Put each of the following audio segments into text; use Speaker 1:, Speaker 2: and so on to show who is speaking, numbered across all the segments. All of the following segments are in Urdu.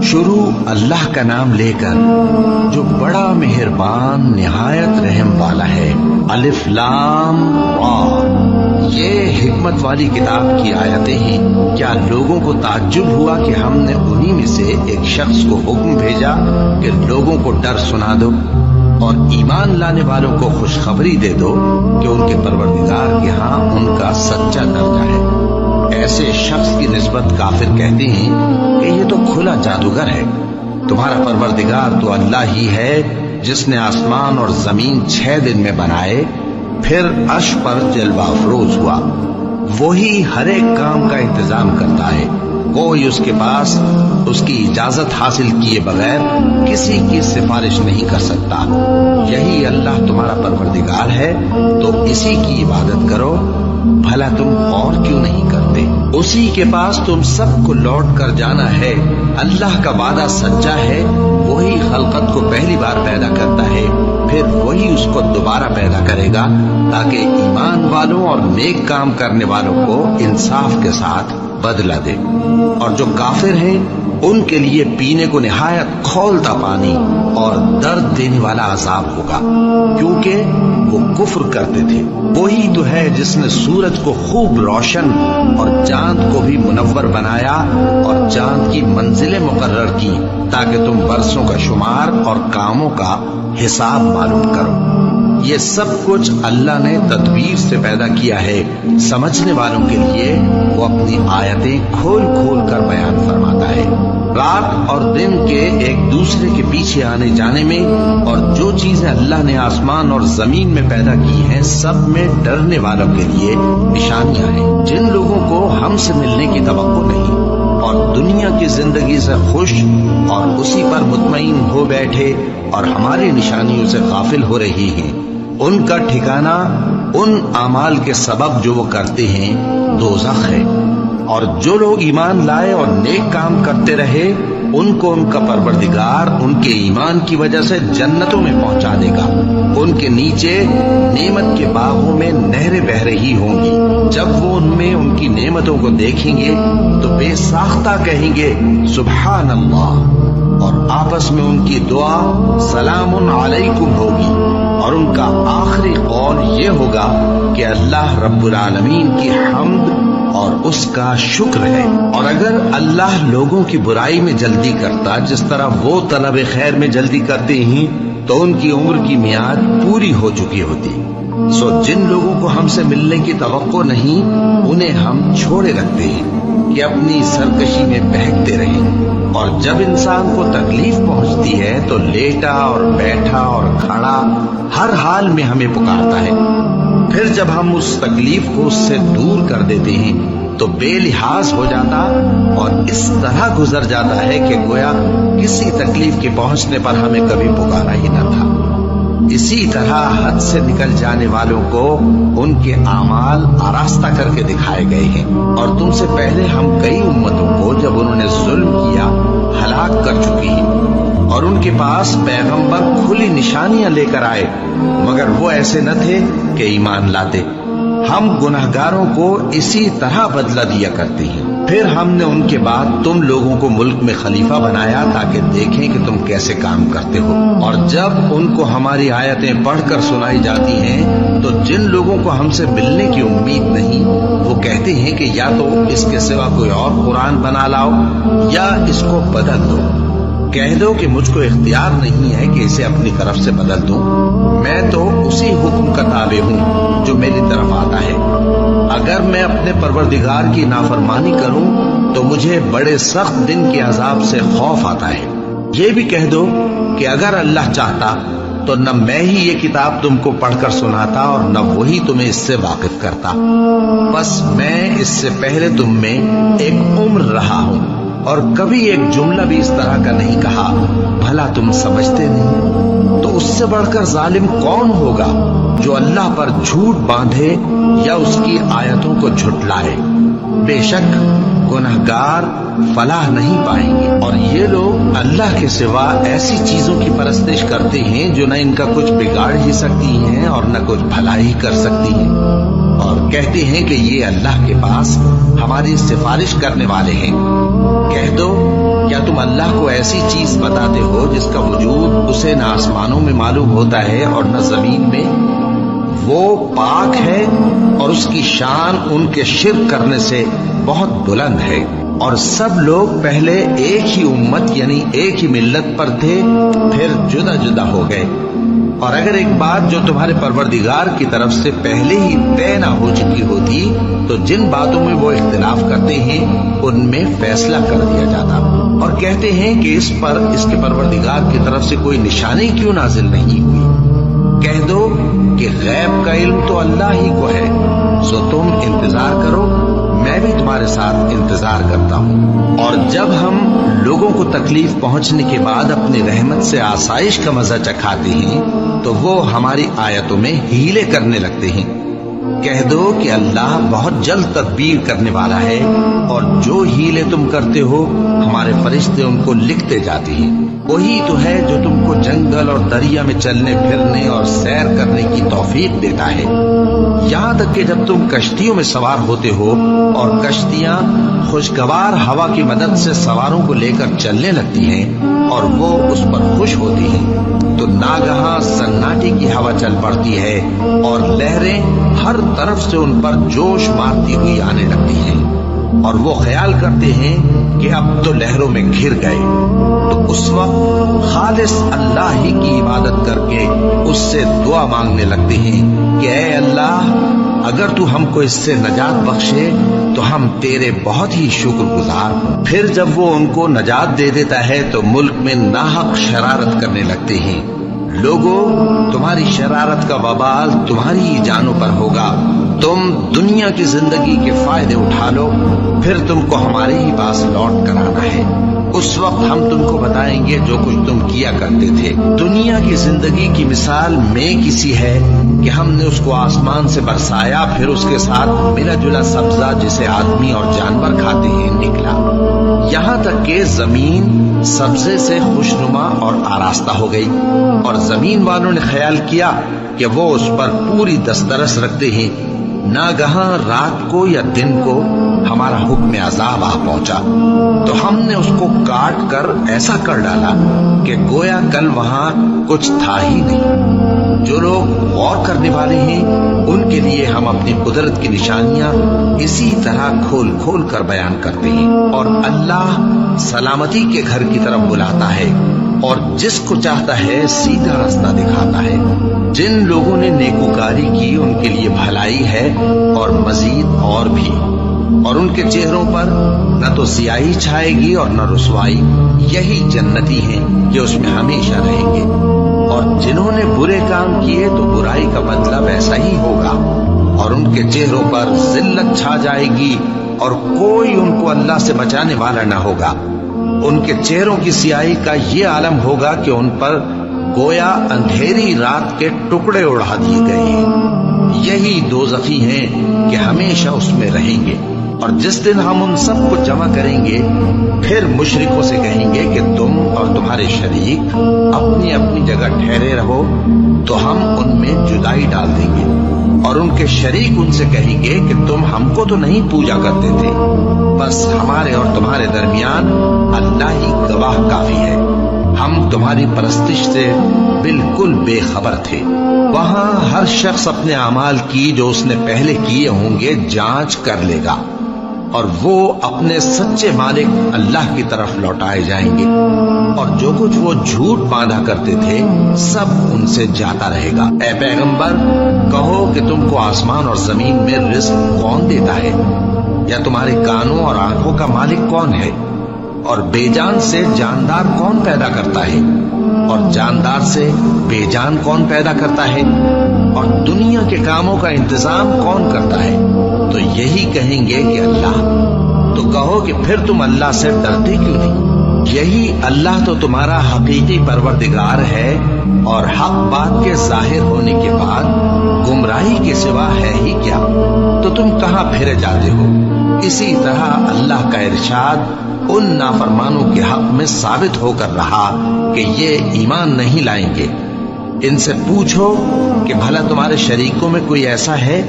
Speaker 1: شروع اللہ کا نام لے کر جو بڑا مہربان نہایت رحم والا ہے۔ الف لام را، یہ حکمت والی کتاب کی آیتیں ہیں۔ کیا لوگوں کو تعجب ہوا کہ ہم نے انہی میں سے ایک شخص کو حکم بھیجا کہ لوگوں کو ڈر سنا دو اور ایمان لانے والوں کو خوشخبری دے دو کہ ان کے پروردگار کے ہاں ان کا سچا درجہ ہے۔ ایسے شخص کی نسبت کافر کہتے ہیں کہ یہ تو کھلا جادوگر ہے۔ تمہارا پروردگار تو اللہ ہی ہے جس نے آسمان اور زمین 6 دن میں بنائے، پھر عرش پر جلوہ افروز ہوا۔ وہی ہر ایک کام کا انتظام کرتا ہے، کوئی اس کے پاس اس کی اجازت حاصل کیے بغیر کسی کی سفارش نہیں کر سکتا۔ یہی اللہ تمہارا پروردگار ہے تو اسی کی عبادت کرو، بھلا تم اور کیوں نہیں کرتے؟ اسی کے پاس تم سب کو لوٹ کر جانا ہے۔ اللہ کا وعدہ سچا ہے، وہی خلقت کو پہلی بار پیدا کرتا ہے، پھر وہی اس کو دوبارہ پیدا کرے گا تاکہ ایمان والوں اور نیک کام کرنے والوں کو انصاف کے ساتھ بدلہ دے۔ اور جو کافر ہیں ان کے لیے پینے کو نہایت کھولتا پانی اور درد دینے والا عذاب ہوگا، کیونکہ وہ کفر کرتے تھے۔ وہی تو ہے جس نے سورج کو خوب روشن اور چاند کو بھی منور بنایا اور چاند کی منزلیں مقرر کی تاکہ تم برسوں کا شمار اور کاموں کا حساب معلوم کرو۔ یہ سب کچھ اللہ نے تدبیر سے پیدا کیا ہے، سمجھنے والوں کے لیے وہ اپنی آیتیں کھول کھول کر بیان فرماتا ہے۔ رات اور دن کے ایک دوسرے کے پیچھے آنے جانے میں اور جو چیزیں اللہ نے آسمان اور زمین میں پیدا کی ہیں سب میں ڈرنے والوں کے لیے نشانیاں ہیں۔ جن لوگوں کو ہم سے ملنے کی توقع نہیں اور دنیا کی زندگی سے خوش اور اسی پر مطمئن ہو بیٹھے اور ہماری نشانیوں سے غافل ہو رہی ہیں، ان کا ٹھکانہ ان اعمال کے سبب جو وہ کرتے ہیں دوزخ ہے۔ اور جو لوگ ایمان لائے اور نیک کام کرتے رہے ان کو ان کا پروردگار ان کے ایمان کی وجہ سے جنتوں میں پہنچا دے گا۔ ان کے نیچے نعمت کے باغوں میں نہریں بہہ رہی ہوں گی۔ جب وہ ان میں ان کی نعمتوں کو دیکھیں گے تو بے ساختہ کہیں گے سبحان اللہ، اور آپس میں ان کی دعا سلام علیکم ہوگی، اور ان کا آخری قول یہ ہوگا کہ اللہ رب العالمین کی حمد اور اس کا شکر ہے۔ اور اگر اللہ لوگوں کی برائی میں جلدی کرتا جس طرح وہ طلب خیر میں جلدی کرتے ہیں تو ان کی عمر کی میعاد پوری ہو چکی ہوتی۔ سو جن لوگوں کو ہم سے ملنے کی توقع نہیں انہیں ہم چھوڑے رکھتے ہیں کہ اپنی سرکشی میں بہکتے رہیں، اور جب انسان کو تکلیف پہنچتی ہے تو لیٹا اور بیٹھا اور کھڑا ہر حال میں ہمیں پکارتا ہے۔ پھر جب ہم اس تکلیف کو اس سے دور کر دیتے ہیں تو بے لحاظ ہو جاتا اور اس طرح گزر جاتا ہے کہ گویا کسی تکلیف کے پہنچنے پر ہمیں کبھی پکارا ہی نہ تھا۔ اسی طرح حد سے نکل جانے والوں کو ان کے اعمال آراستہ کر کے دکھائے گئے ہیں، اور تم سے پہلے ہم کئی امتوں کو جب انہوں نے ظلم کیا ہلاک کر چکی ہیں، اور ان کے پاس پیغمبر کھلی نشانیاں لے کر آئے مگر وہ ایسے نہ تھے کہ ایمان لاتے۔ ہم گناہگاروں کو اسی طرح بدلہ دیا کرتے ہیں۔ پھر ہم نے ان کے بعد تم لوگوں کو ملک میں خلیفہ بنایا تاکہ دیکھیں کہ تم کیسے کام کرتے ہو، اور جب ان کو ہماری آیتیں پڑھ کر سنائی جاتی ہیں تو جن لوگوں کو ہم سے ملنے کی امید نہیں وہ کہتے ہیں کہ یا تو اس کے سوا کوئی اور قرآن بنا لاؤ یا اس کو بدل دو۔ کہہ دو کہ مجھ کو اختیار نہیں ہے کہ اسے اپنی طرف سے بدل دوں، میں تو اسی حکم کا تابع ہوں جو میری طرف آتا ہے۔ اگر میں اپنے پروردگار کی نافرمانی کروں تو مجھے بڑے سخت دن کے عذاب سے خوف آتا ہے۔ یہ بھی کہہ دو کہ اگر اللہ چاہتا تو نہ میں ہی یہ کتاب تم کو پڑھ کر سناتا اور نہ وہی تمہیں اس سے واقف کرتا، بس میں اس سے پہلے تم میں ایک عمر رہا ہوں اور کبھی ایک جملہ بھی اس طرح کا نہیں کہا، بھلا تم سمجھتے نہیں؟ تو اس سے بڑھ کر ظالم کون ہوگا جو اللہ پر جھوٹ باندھے یا اس کی آیتوں کو جھٹلائے؟ بے شک گنہگار فلاح نہیں پائیں گے۔ اور یہ لوگ اللہ کے سوا ایسی چیزوں کی پرستش کرتے ہیں جو نہ ان کا کچھ بگاڑ ہی سکتی ہیں اور نہ کچھ بھلائی کر سکتی ہیں، اور کہتے ہیں کہ یہ اللہ کے پاس ہماری سفارش کرنے والے ہیں۔ کہہ دو کیا تم اللہ کو ایسی چیز بتاتے ہو جس کا وجود اسے نہ آسمانوں میں معلوم ہوتا ہے اور نہ زمین میں؟ وہ پاک ہے اور اس کی شان ان کے شرک کرنے سے بہت بلند ہے۔ اور سب لوگ پہلے ایک ہی امت یعنی ایک ہی ملت پر تھے، پھر جدا جدا ہو گئے۔ اور اگر ایک بات جو تمہارے پروردگار کی طرف سے پہلے ہی طے نہ ہو چکی ہوتی تو جن باتوں میں وہ اختلاف کرتے ہیں ان میں فیصلہ کر دیا جاتا۔ اور کہتے ہیں کہ اس پر اس کے پروردگار کی طرف سے کوئی نشانی کیوں نازل نہیں ہوئی؟ کہہ دو کہ غیب کا علم تو اللہ ہی کو ہے، سو تم انتظار کرو، میں بھی تمہارے ساتھ انتظار کرتا ہوں۔ اور جب ہم لوگوں کو تکلیف پہنچنے کے بعد اپنی رحمت سے آسائش کا مزہ چکھاتے ہیں تو وہ ہماری آیتوں میں ہیلے کرنے لگتے ہیں۔ کہہ دو کہ اللہ بہت جلد تدبیر کرنے والا ہے، اور جو ہیلے تم کرتے ہو ہمارے فرشتے ان کو لکھتے جاتے ہیں۔ وہی تو ہے جو تم کو جنگل اور دریا میں چلنے پھرنے اور سیر کرنے کی توفیق دیتا ہے، یہاں تک کہ جب تم کشتیوں میں سوار ہوتے ہو اور کشتیاں خوشگوار ہوا کی مدد سے سواروں کو لے کر چلنے لگتی ہیں اور وہ اس پر خوش ہوتی ہیں، تو ناگہاں سناٹے کی ہوا چل پڑتی ہے اور لہریں ہر طرف سے ان پر جوش مارتی ہوئی آنے لگتی ہیں، اور وہ خیال کرتے ہیں کہ اب تو لہروں میں گھر گئے۔ تو اس وقت خالص اللہ ہی کی عبادت کر کے اس سے دعا مانگنے لگتے ہیں کہ اے اللہ، اگر تو ہم کو اس سے نجات بخشے تو ہم تیرے بہت ہی شکر گزار۔ پھر جب وہ ان کو نجات دے دیتا ہے تو ملک میں ناحق شرارت کرنے لگتے ہیں۔ لوگوں، تمہاری شرارت کا وبال تمہاری ہی جانوں پر ہوگا۔ تم دنیا کی زندگی کے فائدے اٹھا لو، پھر تم کو ہمارے ہی پاس لوٹ کر آنا ہے۔ اس وقت ہم تم کو بتائیں گے جو کچھ تم کیا کرتے تھے۔ دنیا کی زندگی کی مثال میں کسی ہے کہ ہم نے اس کو آسمان سے برسایا، پھر اس کے ساتھ ملا جلا سبزہ جسے آدمی اور جانور کھاتے ہیں نکلا، یہاں تک کہ زمین سبزے سے خوشنما اور آراستہ ہو گئی، اور زمین والوں نے خیال کیا کہ وہ اس پر پوری دسترس رکھتے ہیں۔ ناگہاں رات کو یا دن کو ہمارا حکم عذاب آ پہنچا تو ہم نے اس کو کاٹ کر ایسا کر ڈالا کہ گویا کل وہاں کچھ تھا ہی نہیں۔ جو لوگ غور کرنے والے ہیں ان کے لیے ہم اپنی قدرت کی نشانیاں اسی طرح کھول کھول کر بیان کرتے ہیں۔ اور اللہ سلامتی کے گھر کی طرف بلاتا ہے اور جس کو چاہتا ہے سیدھا راستہ دکھاتا ہے۔ جن لوگوں نے نیکوکاری کی ان کے لیے بھلائی ہے اور مزید اور بھی، اور ان کے چہروں پر نہ تو سیاہی چھائے گی اور نہ رسوائی، یہی جنتی ہیں جو اس میں ہمیشہ رہیں گے۔ اور جنہوں نے برے کام کیے تو برائی کا بدلہ ویسا ہی ہوگا، اور ان کے چہروں پر ذلت چھا جائے گی اور کوئی ان کو اللہ سے بچانے والا نہ ہوگا۔ ان کے چہروں کی سیاہی کا یہ عالم ہوگا کہ ان پر گویا اندھیری رات کے ٹکڑے اڑا دیے گئے ہیں۔ یہی دوزخی ہیں کہ ہمیشہ اس میں رہیں گے۔ اور جس دن ہم ان سب کو جمع کریں گے پھر مشرکوں سے کہیں گے کہ تم اور تمہارے شریک اپنی اپنی جگہ ٹھہرے رہو، تو ہم ان میں جدائی ڈال دیں گے۔ اور ان کے شریک ان سے کہیں گے کہ تم ہم کو تو نہیں پوجا کرتے تھے، بس ہمارے اور تمہارے درمیان اللہ ہی گواہ کافی ہے، ہم تمہاری پرستش سے بالکل بے خبر تھے۔ وہاں ہر شخص اپنے اعمال کی جو اس نے پہلے کیے ہوں گے جانچ کر لے گا، اور وہ اپنے سچے مالک اللہ کی طرف لوٹائے جائیں گے، اور جو کچھ وہ جھوٹ باندھا کرتے تھے سب ان سے جاتا رہے گا۔ اے پیغمبر، کہو کہ تم کو آسمان اور زمین میں رزق کون دیتا ہے، یا تمہارے کانوں اور آنکھوں کا مالک کون ہے؟ اور بے جان سے جاندار کون پیدا کرتا ہے، اور جاندار سے بے جان کون پیدا کرتا ہے؟ اور دنیا کے کاموں کا انتظام کون کرتا ہے؟ تو یہی کہیں گے کہ اللہ۔ تو کہو کہ پھر تم اللہ سے ڈرتے کیوں نہیں؟ یہی اللہ تو تمہارا حقیقی پروردگار ہے، اور حق بات کے ظاہر ہونے کے بعد گمراہی کے سوا ہے ہی کیا؟ تو تم کہاں پھرے جاتے ہو؟ اسی طرح اللہ کا ارشاد ان نافرمانوں کے حق میں ثابت ہو کر رہا کہ یہ ایمان نہیں لائیں گے۔ ان سے پوچھو کہ بھلا تمہارے شریکوں میں کوئی ایسا ہے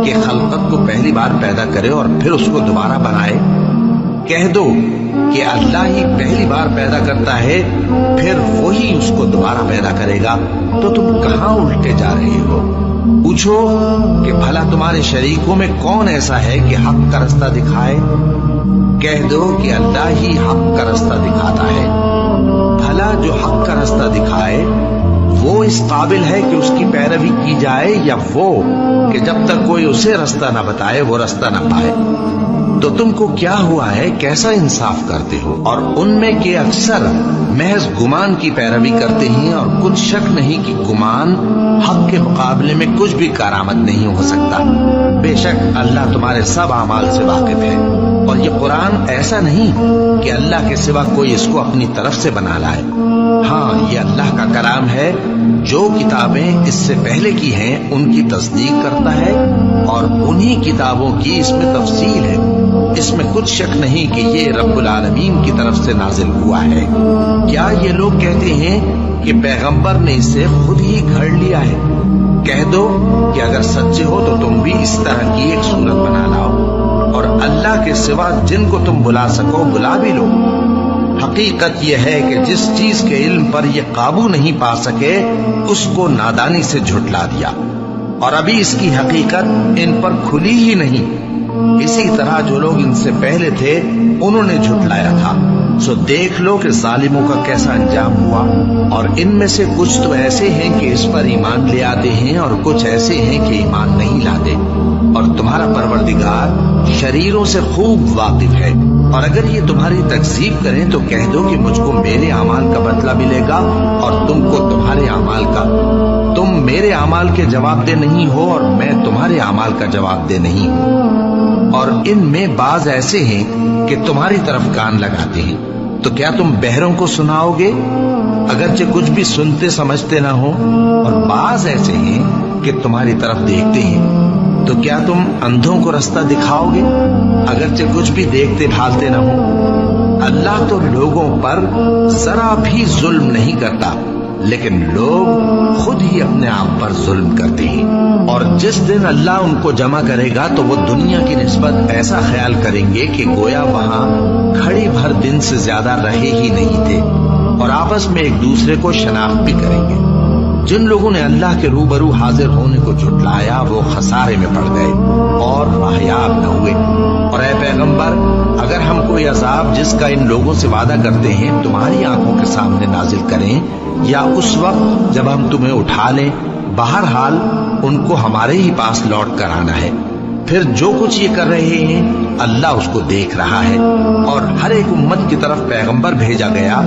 Speaker 1: کہ خلقت کو پہلی بار پیدا کرے اور پھر اس کو دوبارہ بنائے؟ کہہ دو کہ اللہ ہی پہلی بار پیدا کرتا ہے پھر وہی اس کو دوبارہ پیدا کرے گا، تو تم کہاں الٹے جا رہے ہو؟ پوچھو کہ بھلا تمہارے شریکوں میں کون ایسا ہے کہ حق کا رستہ دکھائے؟ کہہ دو کہ اللہ ہی حق کا رستہ دکھاتا ہے۔ بھلا جو حق کا رستہ دکھائے وہ اس قابل ہے کہ اس کی پیروی کی جائے، یا وہ کہ جب تک کوئی اسے رستہ نہ بتائے وہ رستہ نہ پائے؟ تو تم کو کیا ہوا ہے، کیسا انصاف کرتے ہو؟ اور ان میں کے اکثر محض گمان کی پیروی کرتے ہیں، اور کچھ شک نہیں کہ گمان حق کے مقابلے میں کچھ بھی کارآمد نہیں ہو سکتا۔ بے شک اللہ تمہارے سب اعمال سے واقف ہے، اور یہ قرآن ایسا نہیں کہ اللہ کے سوا کوئی اس کو اپنی طرف سے بنا لائے۔ ہاں، یہ اللہ کا کلام ہے، جو کتابیں اس سے پہلے کی ہیں ان کی تصدیق کرتا ہے، اور انہی کتابوں کی اس میں تفصیل ہے۔ اس میں کچھ شک نہیں کہ یہ رب العالمین کی طرف سے نازل ہوا ہے۔ کیا یہ لوگ کہتے ہیں کہ پیغمبر نے اسے خود ہی گھڑ لیا ہے؟ کہہ دو کہ اگر سچے ہو تو تم بھی اس طرح کی ایک صورت بنا لاؤ، اور اللہ کے سوا جن کو تم بلا سکو بلا بھی لو۔ حقیقت یہ ہے کہ جس چیز کے علم پر یہ قابو نہیں پا سکے اس کو نادانی سے جھٹلا دیا، اور ابھی اس کی حقیقت ان پر کھلی ہی نہیں۔ اسی طرح جو لوگ ان سے پہلے تھے انہوں نے جھٹلایا تھا، سو دیکھ لو کہ ظالموں کا کیسا انجام ہوا۔ اور ان میں سے کچھ تو ایسے ہیں کہ اس پر ایمان لے آتے ہیں، اور کچھ ایسے ہیں کہ ایمان نہیں لاتے، اور تمہارا پروردگار شریروں سے خوب واقف ہے۔ اور اگر یہ تمہاری تکذیب کریں تو کہہ دو کہ مجھ کو میرے اعمال کا بدلہ ملے گا، اور تم کو تمہارے اعمال کا۔ تم میرے اعمال کے جواب دہ نہیں ہو، اور میں تمہارے اعمال کا جواب دہ نہیں ہوں۔ اور ان میں بعض ایسے ہیں کہ تمہاری طرف کان لگاتے ہیں، تو کیا تم بہروں کو سناؤ گے اگرچہ کچھ بھی سنتے سمجھتے نہ ہو؟ اور بعض ایسے ہیں کہ تمہاری طرف دیکھتے ہیں، تو کیا تم اندھوں کو رستہ دکھاؤ گے اگرچہ کچھ بھی دیکھتے بھالتے نہ ہو؟ اللہ تو لوگوں پر ذرا بھی ظلم نہیں کرتا، لیکن لوگ خود ہی اپنے آپ پر ظلم کرتے ہیں۔ اور جس دن اللہ ان کو جمع کرے گا تو وہ دنیا کی نسبت ایسا خیال کریں گے کہ گویا وہاں گھڑی بھر دن سے زیادہ رہے ہی نہیں تھے، اور آپس میں ایک دوسرے کو شناخت بھی کریں گے۔ جن لوگوں نے اللہ کے روبرو حاضر ہونے کو جھٹلایا وہ خسارے میں پڑ گئے اور راہیاب نہ ہوئے۔ اور اے پیغمبر، اگر ہم کوئی عذاب جس کا ان لوگوں سے وعدہ کرتے ہیں تمہاری آنکھوں کے سامنے نازل کریں، یا اس وقت جب ہم تمہیں اٹھا لیں، بہرحال ان کو ہمارے ہی پاس لوٹ کر آنا ہے۔ پھر جو کچھ یہ کر رہے ہیں اللہ اس کو دیکھ رہا ہے، اور ہر ایک امت کی طرف پیغمبر بھیجا گیا